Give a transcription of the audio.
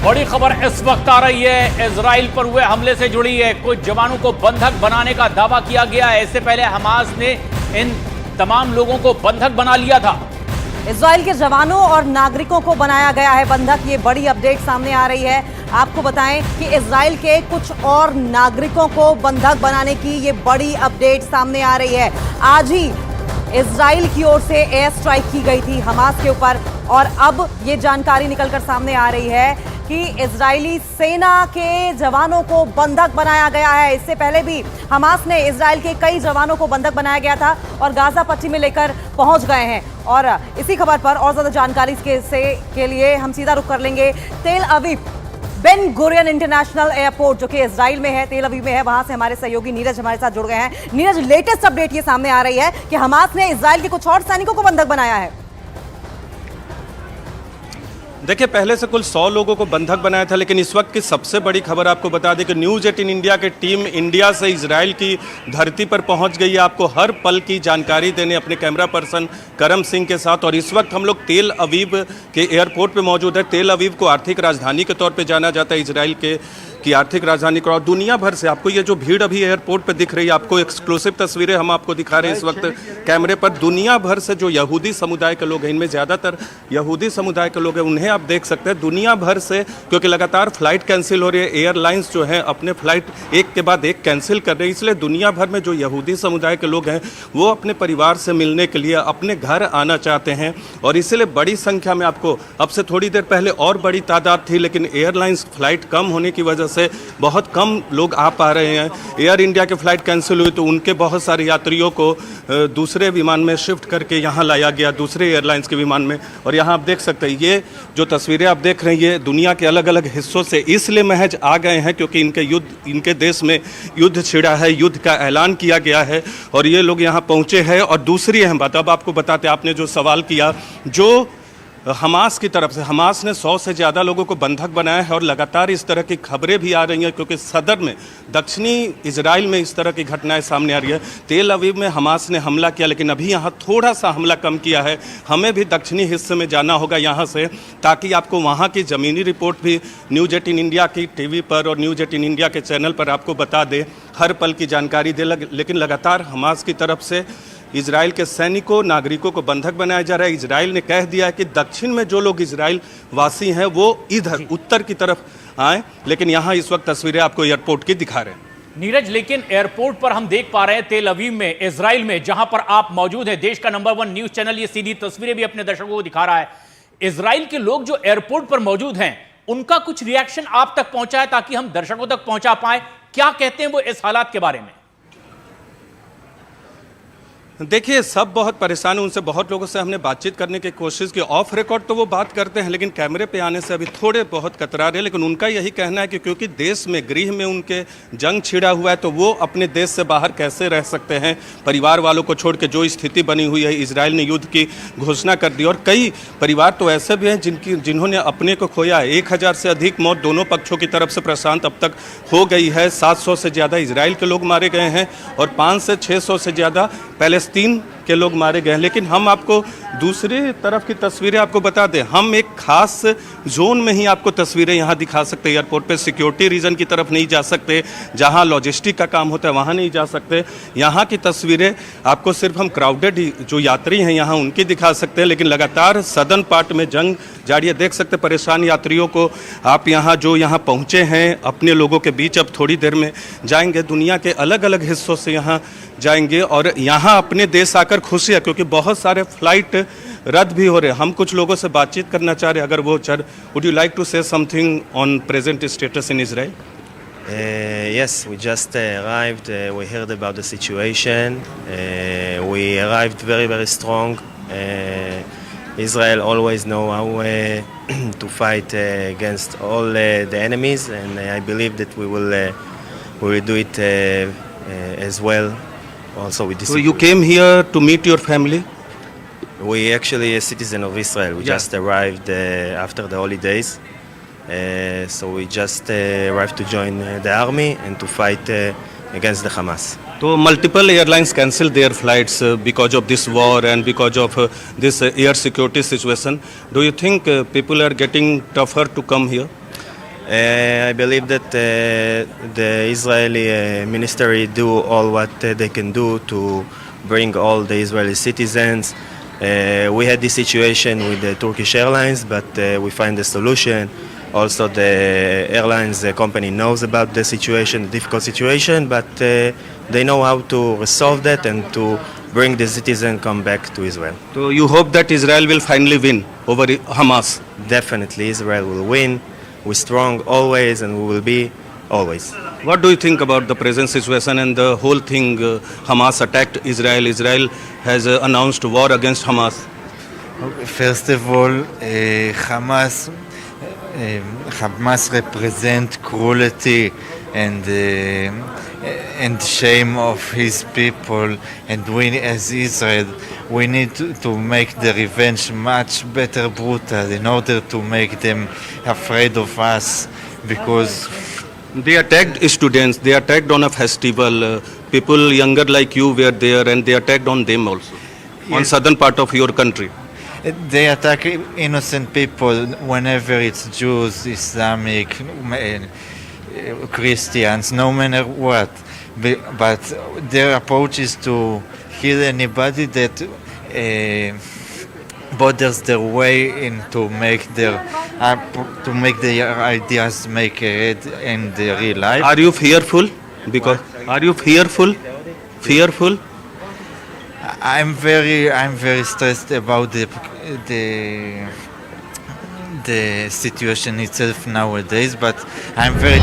बड़ी खबर इस वक्त आ रही है, इजराइल पर हुए हमले से जुड़ी है। कुछ जवानों को बंधक बनाने का दावा किया गया है। इससे पहले हमास ने इन तमाम लोगों को बंधक बना लिया था। इजराइल के जवानों और नागरिकों को बनाया गया है बंधक। ये बड़ी अपडेट सामने आ रही है। आपको बताएं कि इजराइल के कुछ और नागरिकों को बंधक बनाने की ये बड़ी अपडेट सामने आ रही है। आज ही इजराइल की ओर से एयर स्ट्राइक की गई थी हमास के ऊपर, और अब ये जानकारी निकलकर सामने आ रही है कि इजरायली सेना के जवानों को बंधक बनाया गया है। इससे पहले भी हमास ने इजराइल के कई जवानों को बंधक बनाया गया था और गाजा पट्टी में लेकर पहुंच गए हैं। और इसी खबर पर और ज्यादा जानकारी के लिए हम सीधा रुख कर लेंगे तेल Aviv Ben Gurion international airport, जो कि इजराइल में है, तेल अवीव में है। वहां से हमारे सहयोगी नीरज हमारे साथ जुड़ गए हैं। नीरज, लेटेस्ट अपडेट ये सामने आ रही है कि हमास ने इजराइल के कुछ और सैनिकों को बंधक बनाया है। देखिए, पहले से कुल 100 लोगों को बंधक बनाया था, लेकिन इस वक्त की सबसे बड़ी खबर आपको बता दें कि न्यूज़ 18 इंडिया की टीम इंडिया से इजराइल की धरती पर पहुंच गई है आपको हर पल की जानकारी देने अपने कैमरा पर्सन करम सिंह के साथ। और इस वक्त हम लोग तेल अवीव के एयरपोर्ट पे मौजूद है। तेल अवीव को आर्थिक राजधानी के तौर पर जाना जाता है इजराइल की आर्थिक राजधानी को। और दुनिया भर से आपको ये जो भीड़ अभी एयरपोर्ट पे दिख रही है, आपको एक्सक्लूसिव तस्वीरें हम आपको दिखा रहे हैं इस वक्त कैमरे पर। दुनिया भर से जो यहूदी समुदाय के लोग हैं, इनमें ज़्यादातर यहूदी समुदाय के लोग हैं, उन्हें आप देख सकते हैं। दुनिया भर से, क्योंकि लगातार फ्लाइट कैंसिल हो रही है, एयरलाइंस जो है अपने फ्लाइट एक के बाद एक कैंसिल कर रहे हैं, इसलिए दुनिया भर में जो यहूदी समुदाय के लोग हैं वो अपने परिवार से मिलने के लिए अपने घर आना चाहते हैं। और इसलिए बड़ी संख्या में, आपको अब से थोड़ी देर पहले और बड़ी तादाद थी, लेकिन एयरलाइंस फ्लाइट कम होने की वजह से बहुत कम लोग आ पा रहे हैं। एयर इंडिया की फ्लाइट कैंसिल हुई तो उनके बहुत सारे यात्रियों को दूसरे विमान में शिफ्ट करके यहाँ लाया गया, दूसरे एयरलाइंस के विमान में। और यहाँ आप देख सकते हैं, ये जो तस्वीरें आप देख रहे हैं ये दुनिया के अलग अलग हिस्सों से इसलिए महज आ गए हैं क्योंकि इनके देश में युद्ध छिड़ा है, युद्ध का ऐलान किया गया है और ये लोग यहाँ पहुँचे हैं। और दूसरी अहम बात अब आपको बताते, आपने जो सवाल किया, जो हमास की तरफ से, हमास ने 100 से ज़्यादा लोगों को बंधक बनाया है और लगातार इस तरह की खबरें भी आ रही हैं क्योंकि सदर में, दक्षिणी इजराइल में इस तरह की घटनाएं सामने आ रही है। तेल अवीव में हमास ने हमला किया, लेकिन अभी यहाँ थोड़ा सा हमला कम किया है। हमें भी दक्षिणी हिस्से में जाना होगा यहाँ से, ताकि आपको वहाँ की ज़मीनी रिपोर्ट भी न्यूज़ 18 इंडिया की टीवी पर और न्यूज़ 18 इंडिया के चैनल पर आपको बता दे, हर पल की जानकारी दे। लेकिन लगातार हमास की तरफ से इजराइल के सैनिकों, नागरिकों को बंधक बनाया जा रहा है। इजराइल ने कह दिया है कि दक्षिण में जो लोग इजराइल वासी हैं वो इधर उत्तर की तरफ आए, लेकिन यहाँ इस वक्त तस्वीरें आपको एयरपोर्ट की दिखा रहे हैं। नीरज, लेकिन एयरपोर्ट पर हम देख पा रहे हैं तेल अवीव में, इजराइल में, जहां पर आप मौजूद हैं, देश का नंबर 1 न्यूज चैनल ये सीधी तस्वीरें भी अपने दर्शकों को दिखा रहा है। इजराइल के लोग जो एयरपोर्ट पर मौजूद हैं, उनका कुछ रिएक्शन आप तक पहुंचा है ताकि हम दर्शकों तक पहुंचा पाए? क्या कहते हैं वो इस हालात के बारे में? देखिए, सब बहुत परेशान हैं। उनसे बहुत लोगों से हमने बातचीत करने की कोशिश की। ऑफ रिकॉर्ड तो वो बात करते हैं, लेकिन कैमरे पे आने से अभी थोड़े बहुत कतरा रहे हैं। लेकिन उनका यही कहना है कि क्योंकि देश में, गृह में उनके जंग छिड़ा हुआ है, तो वो अपने देश से बाहर कैसे रह सकते हैं, परिवार वालों को छोड़ के। जो स्थिति बनी हुई है, इजराइल ने युद्ध की घोषणा कर दी और कई परिवार तो ऐसे भी हैं जिन्होंने अपने को खोया है। 1000 से अधिक मौत दोनों पक्षों की तरफ से प्रशांत अब तक हो गई है। 700 से ज़्यादा इजराइल के लोग मारे गए हैं और 500 से 600 से ज़्यादा पैलेस्तीन के लोग मारे गए हैं। लेकिन हम आपको दूसरी तरफ की तस्वीरें आपको बता दें, हम एक खास जोन में ही आपको तस्वीरें यहाँ दिखा सकते हैं। एयरपोर्ट पे सिक्योरिटी रीजन की तरफ नहीं जा सकते, जहाँ लॉजिस्टिक का काम होता है वहाँ नहीं जा सकते। यहाँ की तस्वीरें आपको सिर्फ हम क्राउडेड जो यात्री हैं यहाँ उनकी दिखा सकते हैं, लेकिन लगातार सदर्न पार्ट में जंग जारी है। देख सकते परेशान यात्रियों को आप यहाँ जो यहाँ पहुँचे हैं अपने लोगों के बीच। अब थोड़ी देर में जाएंगे, दुनिया के अलग अलग हिस्सों से यहाँ जाएंगे और यहाँ अपने देश आकर खुशी है क्योंकि बहुत सारे फ्लाइट रद्द भी हो रहे हैं। हम कुछ लोगों से बातचीत करना चाह रहे हैं, अगर वो would you like to say something on present status in Israel? Yes, we just arrived. We heard about the situation. We arrived very, very strong. Israel always know how to fight against all the enemies, and I believe that we will do it as well. Also with this. So you came here to meet your family? We actually a citizen of Israel. We just arrived after the holidays. So we just arrived to join the army and to fight against the Hamas. So multiple airlines cancelled their flights because of this war and because of this air security situation. Do you think people are getting tougher to come here? I believe that the Israeli ministry do all what they can do to bring all the Israeli citizens. We had this situation with the Turkish Airlines, but we find a solution. Also, the airlines company knows about the situation, the difficult situation, but they know how to resolve that and to bring the citizen come back to Israel. So you hope that Israel will finally win over Hamas? Definitely, Israel will win. We're strong always, and we will be always. What do you think about the present situation and the whole thing? Hamas attacked Israel. Israel has announced war against Hamas. First of all, Hamas represent cruelty and shame of his people, and we as Israel, we need to make the revenge much better brutal in order to make them afraid of us, because They attacked students. They attacked on a festival. People younger like you were there, and they attacked on them also, on Yes. southern part of your country. they attack innocent people whenever it's Jews, Islamic, Christians, no matter what. But their approach is to kill anybody that bothers their way in to make their ideas make ahead in the real life. Are you fearful? Because are you fearful? Fearful? I'm very stressed about the situation itself nowadays, but I'm very